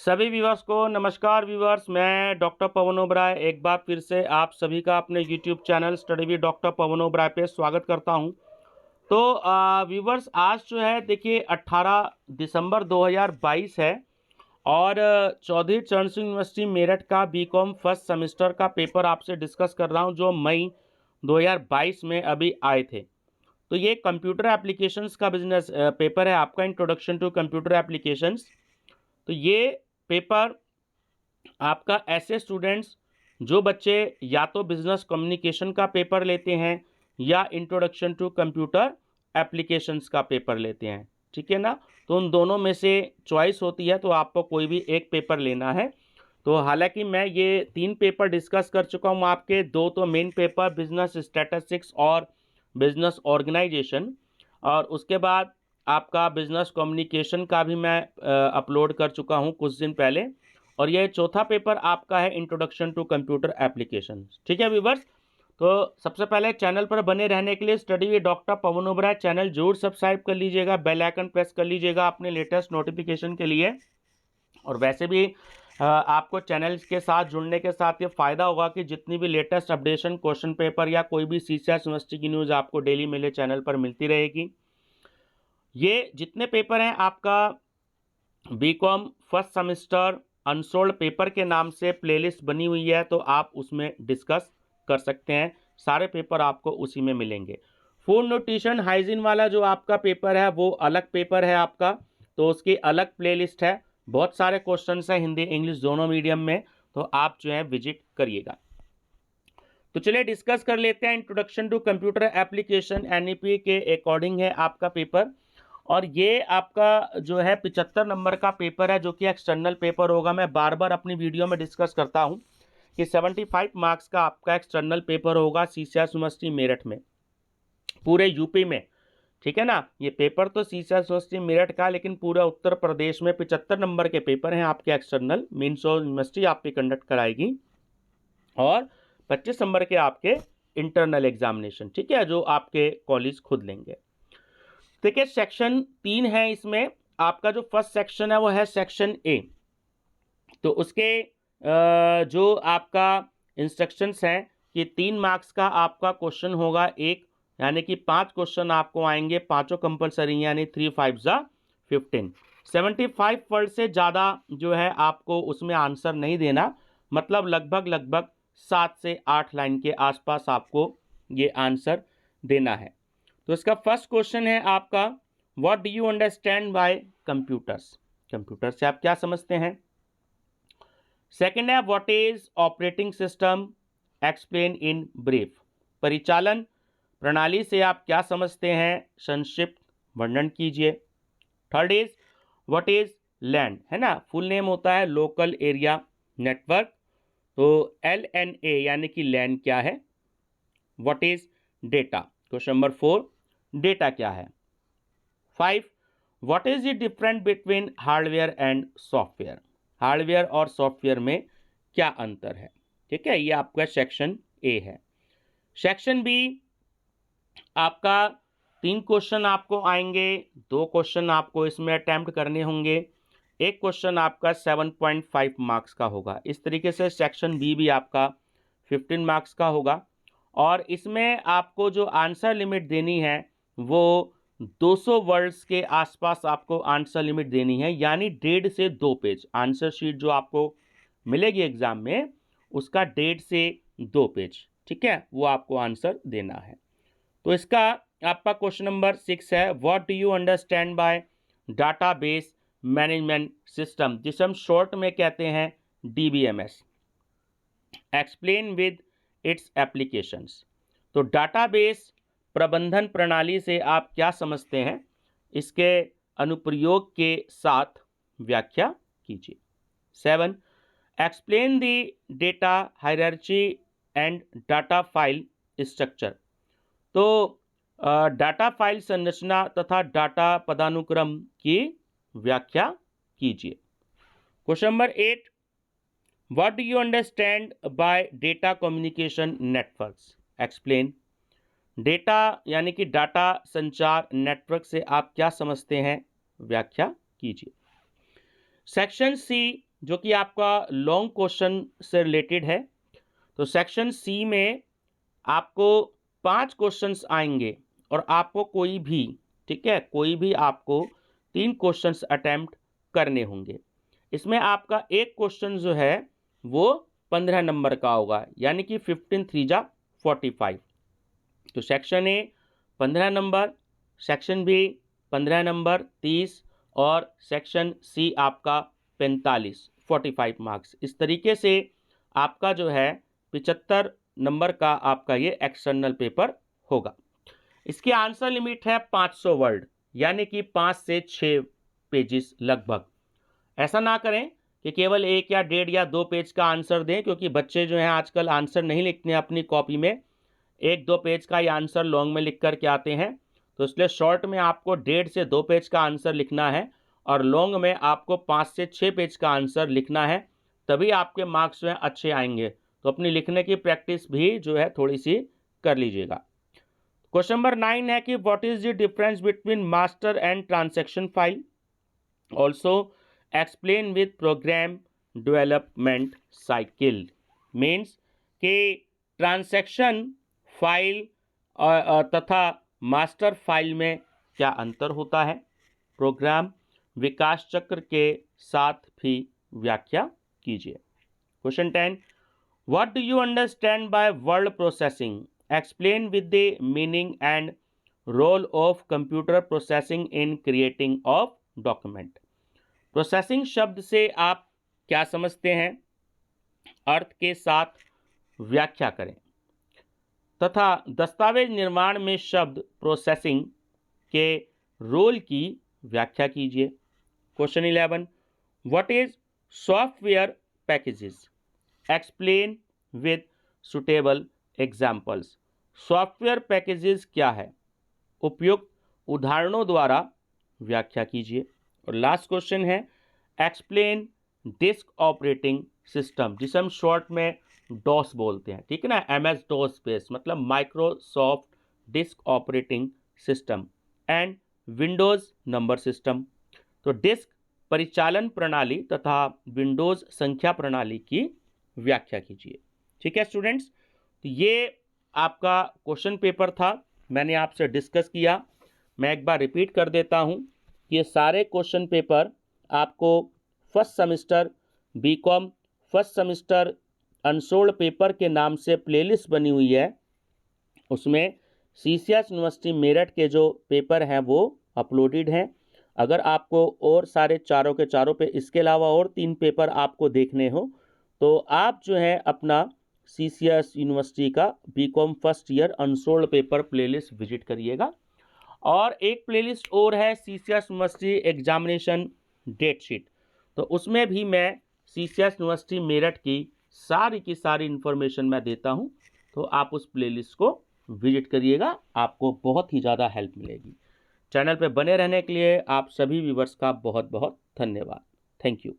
सभी व्यूअर्स को नमस्कार व्यूअर्स, मैं डॉक्टर पवन ओबराय एक बार फिर से आप सभी का अपने YouTube channel study with doctor Pawan Oberoi पे स्वागत करता हूं। तो व्यूअर्स, आज जो है देखिए 18 दिसंबर 2022 है और चौधरी चरण सिंह यूनिवर्सिटी मेरठ का बीकॉम फर्स्ट सेमेस्टर का पेपर आपसे डिस्कस कर रहा हूं जो मई 2022 में अभी आए थे। तो ये कंप्यूटर एप्लीकेशंस का बिजनेस पेपर है आपका, इंट्रोडक्शन टू कंप्यूटर एप्लीकेशंस। तो ये पेपर आपका ऐसे स्टूडेंट्स जो बच्चे या तो बिजनेस कम्युनिकेशन का पेपर लेते हैं या इंट्रोडक्शन टू कंप्यूटर एप्लीकेशंस का पेपर लेते हैं, ठीक है ना। तो उन दोनों में से चॉइस होती है, तो आपको कोई भी एक पेपर लेना है। तो हालांकि मैं ये 3 पेपर डिस्कस कर चुका हूँ आपके, 2 तो मेन पेपर बिजनेस स्टैटिस्टिक्स और बिजनेस ऑर्गेनाइजेशन, और उसके बाद आपका बिजनेस कम्युनिकेशन का भी मैं अपलोड कर चुका हूँ कुछ दिन पहले, और यह चौथा पेपर आपका है इंट्रोडक्शन टू कंप्यूटर एप्लीकेशन। ठीक है व्यूवर्स, तो सबसे पहले चैनल पर बने रहने के लिए study with doctor Pawan Oberoi channel जरूर सब्सक्राइब कर लीजिएगा, बेल आइकन प्रेस कर लीजिएगा अपने लेटेस्ट नोटिफिकेशन के लिए। और वैसे भी आपको चैनल के साथ जुड़ने के साथ ये फ़ायदा होगा कि जितनी भी लेटेस्ट अपडेशन, क्वेश्चन पेपर या कोई भी सीसीएस यूनिवर्सिटी की न्यूज़ आपको डेली मेरे चैनल पर मिलती रहेगी। ये जितने पेपर हैं आपका B Com first semester unsolved paper के नाम से प्लेलिस्ट बनी हुई है, तो आप उसमें डिस्कस कर सकते हैं। सारे पेपर आपको उसी में मिलेंगे। फूड न्यूट्रिशन हाइजीन वाला जो आपका पेपर है वो अलग पेपर है आपका, तो उसकी अलग प्लेलिस्ट है। बहुत सारे क्वेश्चंस हैं हिंदी इंग्लिश दोनों मीडियम में, तो आप जो है विजिट करिएगा। तो चलिए डिस्कस कर लेते हैं। Introduction to computer application NEP के अकॉर्डिंग है आपका पेपर, और ये आपका जो है 75 नंबर का पेपर है जो कि एक्सटर्नल पेपर होगा। मैं बार बार अपनी वीडियो में डिस्कस करता हूं कि 75 मार्क्स का आपका एक्सटर्नल पेपर होगा सीसीएस यूनिवर्सिटी मेरठ में, पूरे यूपी में, ठीक है ना। ये पेपर तो सीसीएस यूनिवर्सिटी मेरठ का, लेकिन पूरे उत्तर प्रदेश में 75 नंबर के पेपर हैं आपके एक्सटर्नल, मीन्स यूनिवर्सिटी आपकी कंडक्ट कराएगी, और 25 नंबर के आपके इंटरनल एग्जामिनेशन, ठीक है, जो आपके कॉलेज खुद लेंगे। देखिए सेक्शन 3 है इसमें। आपका जो फर्स्ट सेक्शन है वो है सेक्शन ए। तो उसके जो आपका इंस्ट्रक्शंस हैं कि 3 मार्क्स का आपका क्वेश्चन होगा एक, यानी कि 5 क्वेश्चन आपको आएंगे, पांचों कंपलसरी, यानी 3 5 जा 15। 75 वर्ड से ज़्यादा जो है आपको उसमें आंसर नहीं देना, मतलब लगभग 7 से 8 लाइन के आसपास आपको ये आंसर देना है। तो इसका फर्स्ट क्वेश्चन है आपका, what do you understand bye computers. Computer से आप क्या समझते हैं। सेकंड है, what is operating system, explain in brief. परिचालन प्रणाली से आप क्या समझते हैं, संक्षिप्त वर्णन कीजिए। Third is, what is land, है ना, फुल नेम होता है लोकल एरिया नेटवर्क, तो LNA यानी कि लैंड क्या है। What is data, question number 4, data क्या है। 5, what is the difference between hardware and software, hardware और सॉफ्टवेयर में क्या अंतर है। ठीक है, ये आपका सेक्शन ए है। सेक्शन बी आपका 3 क्वेश्चन आपको आएंगे, 2 क्वेश्चन आपको इसमें अटेम्प्ट करने होंगे, एक क्वेश्चन आपका 7.5 मार्क्स का होगा। इस तरीके से सेक्शन बी भी आपका 15 मार्क्स का होगा, और इसमें आपको जो आंसर लिमिट देनी है वो 200 वर्ड्स के आसपास आपको आंसर लिमिट देनी है, यानी 1.5 से 2 पेज। आंसर शीट जो आपको मिलेगी एग्जाम में उसका 1.5 से 2 पेज, ठीक है, वो आपको आंसर देना है। तो इसका आपका क्वेश्चन नंबर 6 है, what do you understand bye database management system, जिसे हम शॉर्ट में कहते हैं DBMS, explain with its applications. तो डाटाबेस प्रबंधन प्रणाली से आप क्या समझते हैं, इसके अनुप्रयोग के साथ व्याख्या कीजिए। 7, explain the data hierarchy and data file structure. तो डाटा फाइल संरचना तथा डाटा पदानुक्रम की व्याख्या कीजिए। Question number 8, what do you understand by data communication networks, explain. Data यानी कि डाटा संचार नेटवर्क से आप क्या समझते हैं, व्याख्या कीजिए। सेक्शन सी, जो कि आपका लॉन्ग क्वेश्चन से रिलेटेड है। तो सेक्शन सी में आपको 5 क्वेश्चंस आएंगे और आपको कोई भी, ठीक है, कोई भी आपको 3 क्वेश्चंस अटेम्प्ट करने होंगे। इसमें आपका एक क्वेश्चन जो है वो 15 नंबर का होगा, यानी कि 15 3 जा 45। तो section A 15 number, section B 15 number 30 और सेक्शन सी आपका 45 मार्क्स। इस तरीके से आपका जो है 75 नंबर का आपका ये एक्सटर्नल पेपर होगा। इसकी आंसर लिमिट है 500 वर्ड, यानी कि 5 से 6 पेजेस लगभग। ऐसा ना करें कि केवल 1 या 1.5 या 2 पेज का आंसर दें, क्योंकि बच्चे जो हैं आजकल आंसर नहीं लिखते हैं अपनी कॉपी में, 1-2 पेज का ही आंसर लॉन्ग में लिख करके आते हैं। तो इसलिए शॉर्ट में आपको 1.5 से 2 पेज का आंसर लिखना है और लॉन्ग में आपको 5 से 6 पेज का आंसर लिखना है, तभी आपके मार्क्स जो हैं अच्छे आएंगे। तो अपनी लिखने की प्रैक्टिस भी जो है थोड़ी सी कर लीजिएगा। क्वेश्चन नंबर 9 है कि what is the difference between master and transaction file, also explain with program development cycle. Means कि ट्रांजैक्शन फाइल तथा मास्टर फाइल में क्या अंतर होता है, प्रोग्राम विकास चक्र के साथ भी व्याख्या कीजिए। Question 10, what do you understand by word processing, explain with the meaning and role of computer processing in creating of document. Processing शब्द से आप क्या समझते हैं, अर्थ के साथ व्याख्या करें, तथा दस्तावेज निर्माण में शब्द प्रोसेसिंग के रोल की व्याख्या कीजिए। Question 11, what is software packages, explain with suitable examples. Software packages क्या है, उपयुक्त उदाहरणों द्वारा व्याख्या कीजिए। और लास्ट क्वेश्चन है, एक्सप्लेन डिस्क ऑपरेटिंग सिस्टम, जिसे हम शॉर्ट में डॉस बोलते हैं, ठीक है ना, MS डॉस बेस मतलब Microsoft disk operating system and Windows number system. तो डिस्क परिचालन प्रणाली तथा विंडोज संख्या प्रणाली की व्याख्या कीजिए। ठीक है स्टूडेंट्स, तो ये आपका क्वेश्चन पेपर था, मैंने आपसे डिस्कस किया। मैं एक बार रिपीट कर देता हूँ कि ये सारे क्वेश्चन पेपर आपको first semester B Com first semester unsolved paper के नाम से प्लेलिस्ट बनी हुई है, उसमें CCS यूनिवर्सिटी मेरठ के जो पेपर हैं वो अपलोडेड हैं। अगर आपको और सारे चारों के चारों पे इसके अलावा और 3 पेपर आपको देखने हो तो आप जो है अपना CCS यूनिवर्सिटी का B Com first year unsolved paper playlist visit करिएगा। और एक प्लेलिस्ट और है CCS university examination date sheet, तो उसमें भी मैं CCS यूनिवर्सिटी मेरठ की सारी इन्फॉर्मेशन मैं देता हूं, तो आप उस प्लेलिस्ट को विजिट करिएगा, आपको बहुत ही ज़्यादा हेल्प मिलेगी। चैनल पे बने रहने के लिए आप सभी व्यूवर्स का बहुत बहुत धन्यवाद। Thank you.